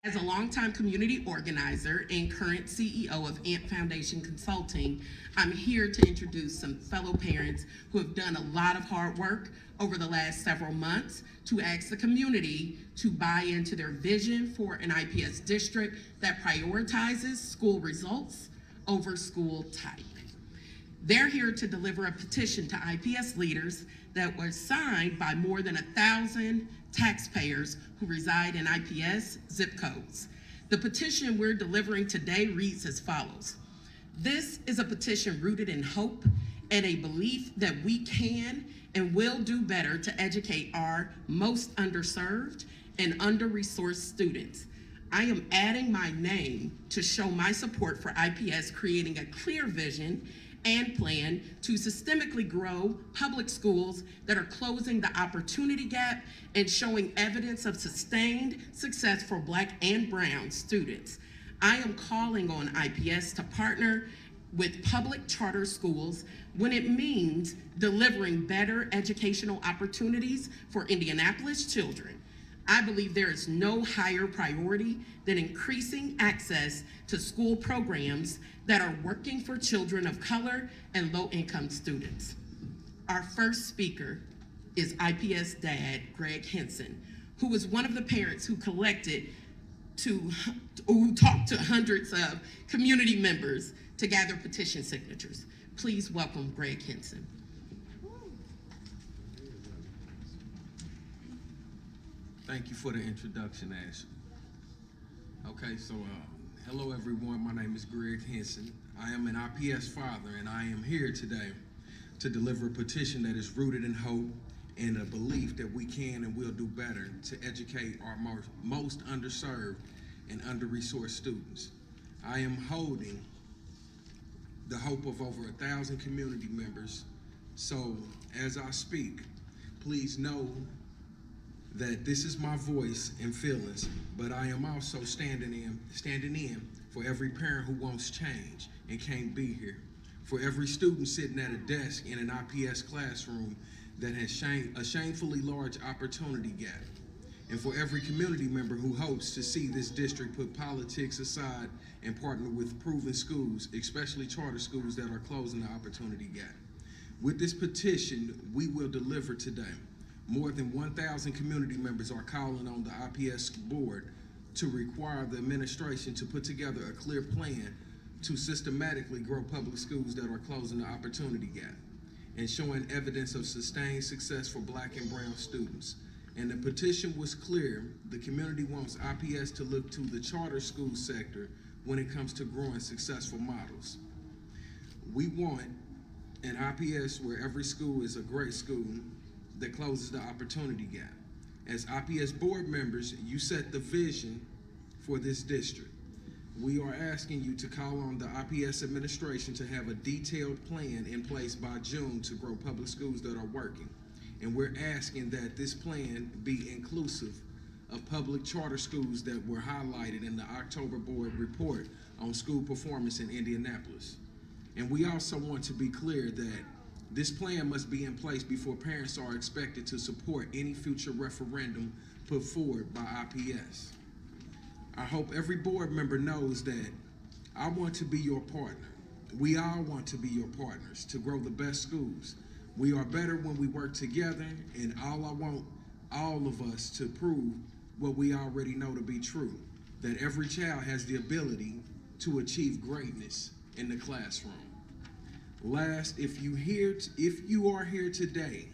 As a longtime community organizer and current CEO of AMP Foundation Consulting, I'm here to introduce some fellow parents who have done a lot of hard work over the last several months to ask the community to buy into their vision for an IPS district that prioritizes school results over school type. They're here to deliver a petition to IPS leaders that was signed by more than 1,000 taxpayers who reside in IPS zip codes. The petition we're delivering today reads as follows. This is a petition rooted in hope and a belief that we can and will do better to educate our most underserved and under-resourced students. I am adding my name to show my support for IPS creating a clear vision and plan to systemically grow public schools that are closing the opportunity gap and showing evidence of sustained success for Black and Brown students. I am calling on IPS to partner with public charter schools when it means delivering better educational opportunities for Indianapolis children. I believe there is no higher priority than increasing access to school programs that are working for children of color and low-income students. Our first speaker is IPS dad, Greg Henson, who was one of the parents who who talked to hundreds of community members to gather petition signatures. Please welcome Greg Henson. Thank you for the introduction, Ashley. Okay, so hello everyone, my name is Greg Henson. I am an IPS father and I am here today to deliver a petition that is rooted in hope and a belief that we can and will do better to educate our most underserved and under-resourced students. I am holding the hope of over 1,000 community members. So as I speak, please know that this is my voice and feelings, but I am also standing in for every parent who wants change and can't be here, for every student sitting at a desk in an IPS classroom that has a shamefully large opportunity gap, and for every community member who hopes to see this district put politics aside and partner with proven schools, especially charter schools that are closing the opportunity gap. With this petition, we will deliver today. More than 1,000 community members are calling on the IPS board to require the administration to put together a clear plan to systematically grow public schools that are closing the opportunity gap and showing evidence of sustained success for Black and Brown students. And the petition was clear. The community wants IPS to look to the charter school sector when it comes to growing successful models. We want an IPS where every school is a great school that closes the opportunity gap. As IPS board members, you set the vision for this district. We are asking you to call on the IPS administration to have a detailed plan in place by June to grow public schools that are working. And we're asking that this plan be inclusive of public charter schools that were highlighted in the October board report on school performance in Indianapolis. And we also want to be clear that this plan must be in place before parents are expected to support any future referendum put forward by IPS. I hope every board member knows that I want to be your partner. We all want to be your partners to grow the best schools. We are better when we work together, and I want all of us to prove what we already know to be true, that every child has the ability to achieve greatness in the classroom. Last, if you are here today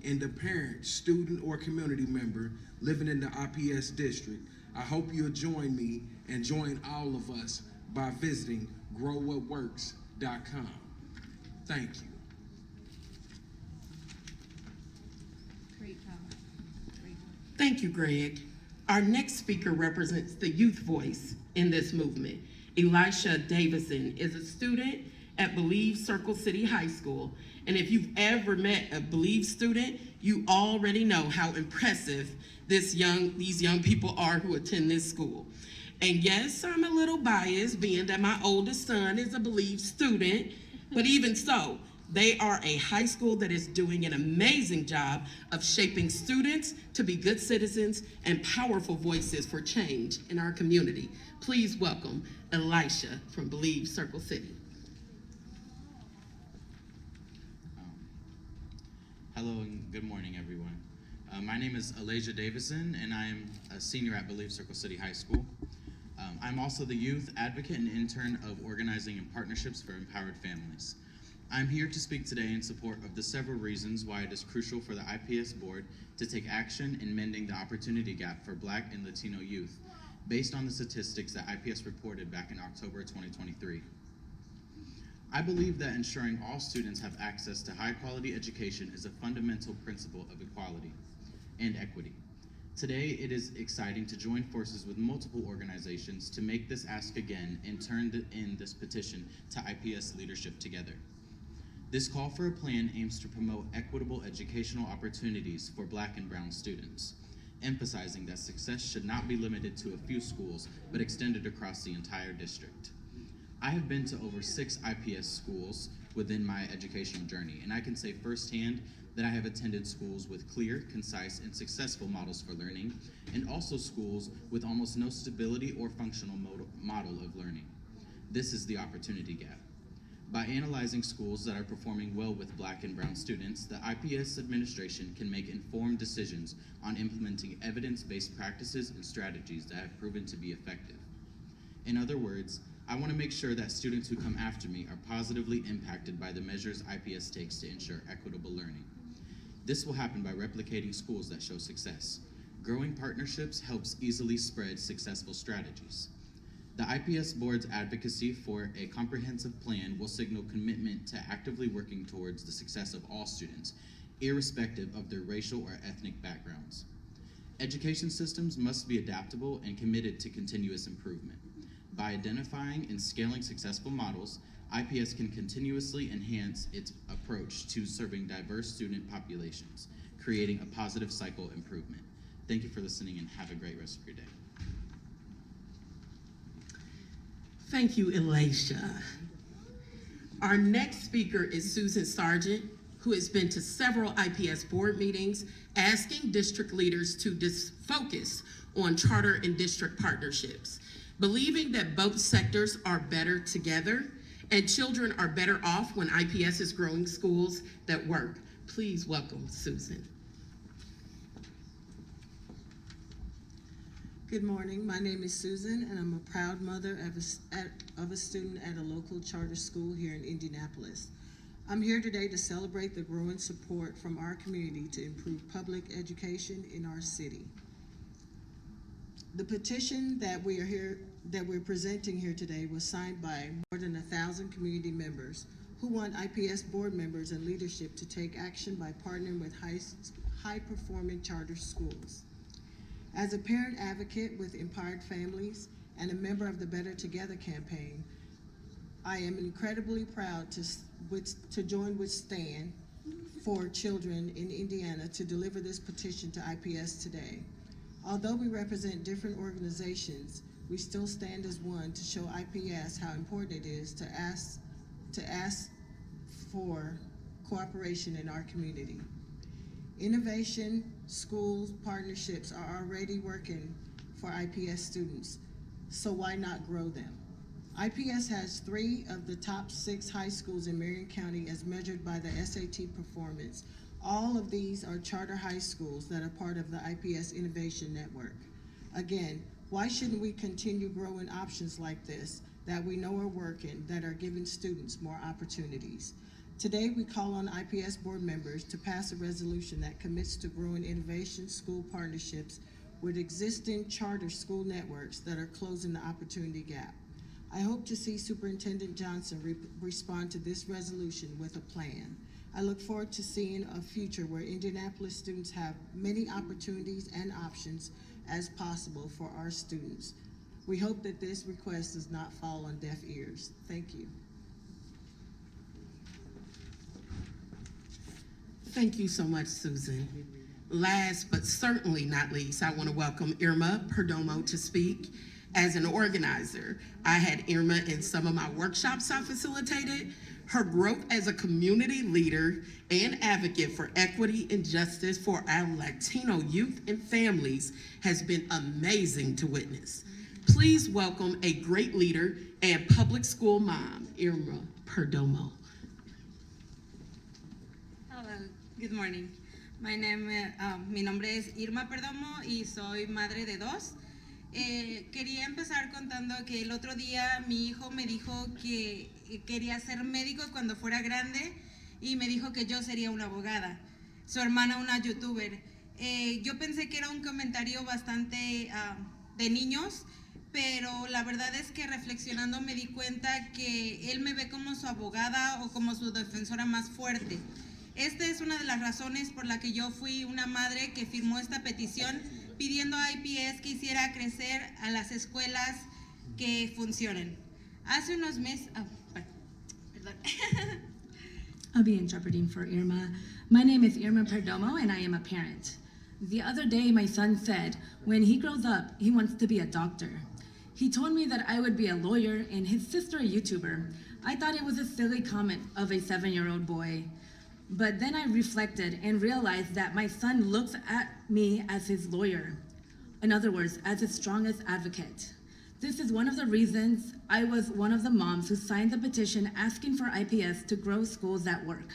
and a parent, student, or community member living in the IPS district, I hope you'll join me and join all of us by visiting growwhatworks.com. Thank you. Great job. Thank you, Greg. Our next speaker represents the youth voice in this movement. Elisha Davison is a student at Believe Circle City High School. And if you've ever met a Believe student, you already know how impressive these young people are who attend this school. And yes, I'm a little biased being that my oldest son is a Believe student, but even so, They are a high school that is doing an amazing job of shaping students to be good citizens and powerful voices for change in our community. Please welcome Elisha from Believe Circle City. Hello and good morning, everyone. My name is Elijah Davison, and I am a senior at Believe Circle City High School. I'm also the youth advocate and intern of Organizing and Partnerships for Empowered Families. I'm here to speak today in support of the several reasons why it is crucial for the IPS board to take action in mending the opportunity gap for Black and Latino youth, based on the statistics that IPS reported back in October 2023. I believe that ensuring all students have access to high-quality education is a fundamental principle of equality and equity. Today, it is exciting to join forces with multiple organizations to make this ask again and turn in this petition to IPS leadership together. This call for a plan aims to promote equitable educational opportunities for Black and Brown students, emphasizing that success should not be limited to a few schools, but extended across the entire district. I have been to over 6 IPS schools within my educational journey, and I can say firsthand that I have attended schools with clear, concise, and successful models for learning, and also schools with almost no stability or functional model of learning. This is the opportunity gap. By analyzing schools that are performing well with Black and Brown students, the IPS administration can make informed decisions on implementing evidence-based practices and strategies that have proven to be effective. In other words, I want to make sure that students who come after me are positively impacted by the measures IPS takes to ensure equitable learning. This will happen by replicating schools that show success. Growing partnerships helps easily spread successful strategies. The IPS board's advocacy for a comprehensive plan will signal commitment to actively working towards the success of all students, irrespective of their racial or ethnic backgrounds. Education systems must be adaptable and committed to continuous improvement. By identifying and scaling successful models, IPS can continuously enhance its approach to serving diverse student populations, creating a positive cycle improvement. Thank you for listening and have a great rest of your day. Thank you, Elisha. Our next speaker is Susan Sargent, who has been to several IPS board meetings asking district leaders to focus on charter and district partnerships, believing that both sectors are better together and children are better off when IPS is growing schools that work. Please welcome Susan. Good morning. My name is Susan, and I'm a proud mother of a student at a local charter school here in Indianapolis. I'm here today to celebrate the growing support from our community to improve public education in our city. The petition that we're presenting here today was signed by more than 1,000 community members who want IPS board members and leadership to take action by partnering with high-performing charter schools. As a parent advocate with Empowered Families and a member of the Better Together campaign, I am incredibly proud to join with Stand for Children in Indiana to deliver this petition to IPS today. Although we represent different organizations, we still stand as one to show IPS how important it is to ask for cooperation in our community. Innovation, schools, partnerships are already working for IPS students, so why not grow them? IPS has 3 of the top 6 high schools in Marion County as measured by the SAT performance. All of these are charter high schools that are part of the IPS Innovation Network. Again, why shouldn't we continue growing options like this that we know are working, that are giving students more opportunities? Today, we call on IPS board members to pass a resolution that commits to growing innovation school partnerships with existing charter school networks that are closing the opportunity gap. I hope to see Superintendent Johnson respond to this resolution with a plan. I look forward to seeing a future where Indianapolis students have many opportunities and options as possible for our students. We hope that this request does not fall on deaf ears. Thank you. Thank you so much, Susan. Last but certainly not least, I want to welcome Irma Perdomo to speak. As an organizer, I had Irma in some of my workshops I facilitated. Her growth as a community leader and advocate for equity and justice for our Latino youth and families has been amazing to witness. Please welcome a great leader and public school mom, Irma Perdomo. Hello, good morning. Mi nombre es Irma Perdomo y soy madre de dos. Quería empezar contando que el otro día mi hijo me dijo que quería ser médico cuando fuera grande y me dijo que yo sería una abogada, su hermana una youtuber. Yo pensé que era un comentario bastante de niños, pero la verdad es que reflexionando me di cuenta que él me ve como su abogada o como su defensora más fuerte. Esta es una de las razones por la que yo fui una madre que firmó esta petición pidiendo a IPS que hiciera crecer a las escuelas que funcionen. Hace unos meses... perdón. I'll be interpreting for Irma. My name is Irma Perdomo, and I am a parent. The other day, my son said, when he grows up, he wants to be a doctor. He told me that I would be a lawyer and his sister a YouTuber. I thought it was a silly comment of a 7-year-old boy. But then I reflected and realized that my son looks at me as his lawyer. In other words, as his strongest advocate. This is one of the reasons I was one of the moms who signed the petition asking for IPS to grow schools that work.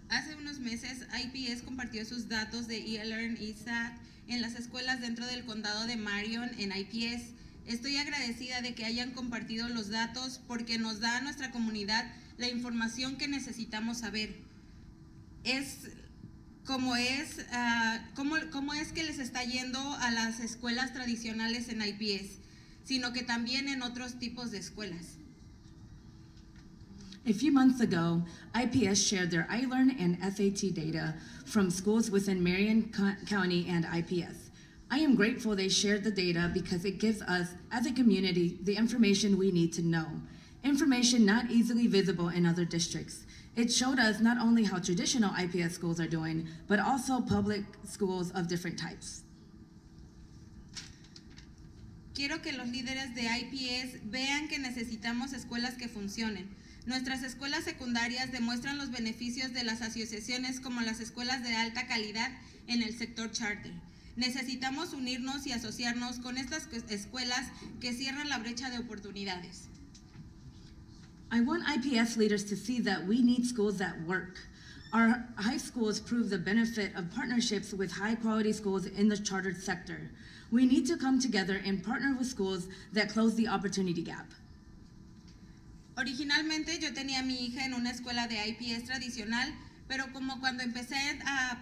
Hace unos meses, IPS compartió sus datos de eLearn y SAT en las escuelas dentro del condado de Marion en IPS. Estoy agradecida de que hayan compartido los datos porque nos da a nuestra comunidad la información que necesitamos saber. ¿Cómo es que les está yendo a las escuelas tradicionales en IPS, sino que también en otros tipos de escuelas? A few months ago, IPS shared their iLearn and SAT data from schools within Marion County and IPS. I am grateful they shared the data because it gives us, as a community, the information we need to know. Information not easily visible in other districts. It showed us not only how traditional IPS schools are doing, but also public schools of different types. Quiero que los líderes de IPS vean que necesitamos escuelas que funcionen. Nuestras escuelas secundarias demuestran los beneficios de las asociaciones como las escuelas de alta calidad en el sector charter. Necesitamos unirnos y asociarnos con estas escuelas que cierran la brecha de oportunidades. I want IPS leaders to see that we need schools that work. Our high schools prove the benefit of partnerships with high-quality schools in the chartered sector. We need to come together and partner with schools that close the opportunity gap. Originalmente yo tenía a mi hija en una escuela de IPS tradicional, pero como cuando empecé a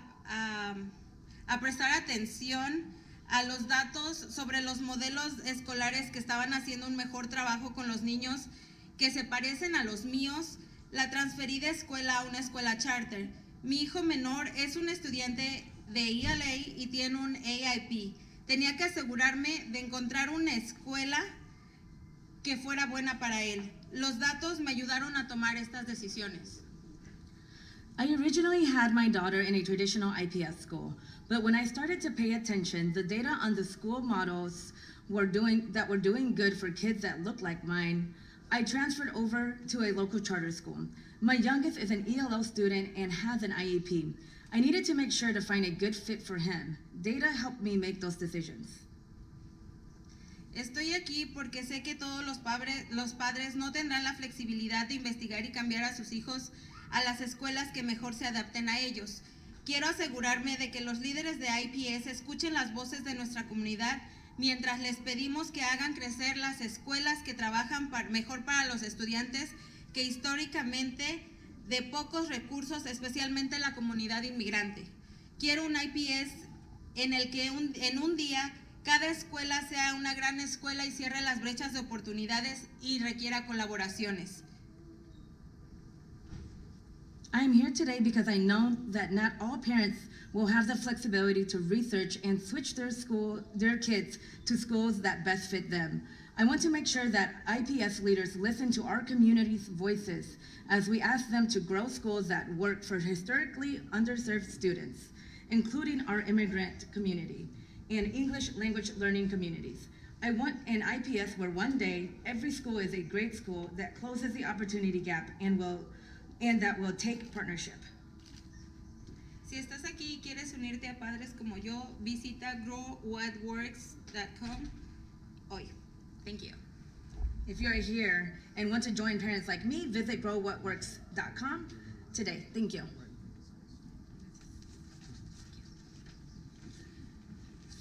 prestar atención a los datos sobre los modelos escolares que estaban haciendo un mejor trabajo con los niños que se parecen a los míos, la transferí de escuela a una escuela charter. Mi hijo menor es un estudiante de ELA y tiene un AIP. Tenía que asegurarme de encontrar una escuela que fuera buena para él. Los datos me ayudaron a tomar estas decisiones. I originally had my daughter in a traditional IPS school, but when I started to pay attention, the data on the school models were doing good for kids that look like mine, I transferred over to a local charter school. My youngest is an ELL student and has an IEP. I needed to make sure to find a good fit for him. Data helped me make those decisions. Estoy aquí porque sé que todos los padres no tendrán la flexibilidad de investigar y cambiar a sus hijos a las escuelas que mejor se adapten a ellos. Quiero asegurarme de que los líderes de IPS escuchen las voces de nuestra comunidad mientras les pedimos que hagan crecer las escuelas que trabajan mejor para los estudiantes que históricamente de pocos recursos, especialmente la comunidad inmigrante. Quiero un IPS en el que en un día cada escuela sea una gran escuela y cierre las brechas de oportunidades y requiera colaboraciones. I am here today because I know that not all parents will have the flexibility to research and switch their kids to schools that best fit them. I want to make sure that IPS leaders listen to our community's voices as we ask them to grow schools that work for historically underserved students, including our immigrant community. and English language learning communities. I want an IPS where one day every school is a great school that closes the opportunity gap and that will take partnership. Si estás aquí y quieres unirte a padres como yo, visita growwhatworks.com hoy. Thank you. If you're here and want to join parents like me, visit growwhatworks.com today. Thank you.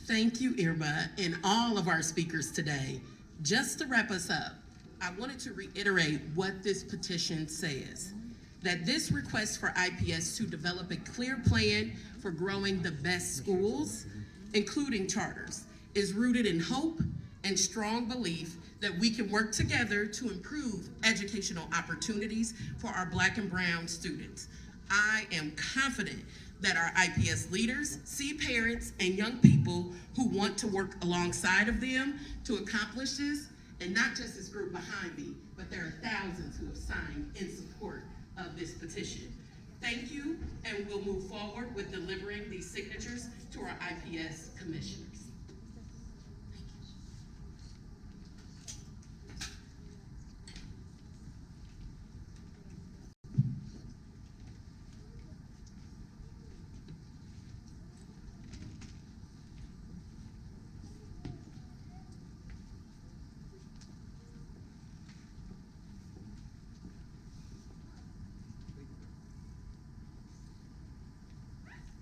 Thank you, Irma, and all of our speakers today. Just to wrap us up, I wanted to reiterate what this petition says, that this request for IPS to develop a clear plan for growing the best schools, including charters, is rooted in hope and strong belief that we can work together to improve educational opportunities for our Black and Brown students. I am confident that our IPS leaders see parents and young people who want to work alongside of them to accomplish this, and not just this group behind me, but there are thousands who have signed in support of this petition. Thank you, and we'll move forward with delivering these signatures to our IPS commissioners.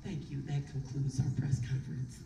Thank you. That concludes our press conference.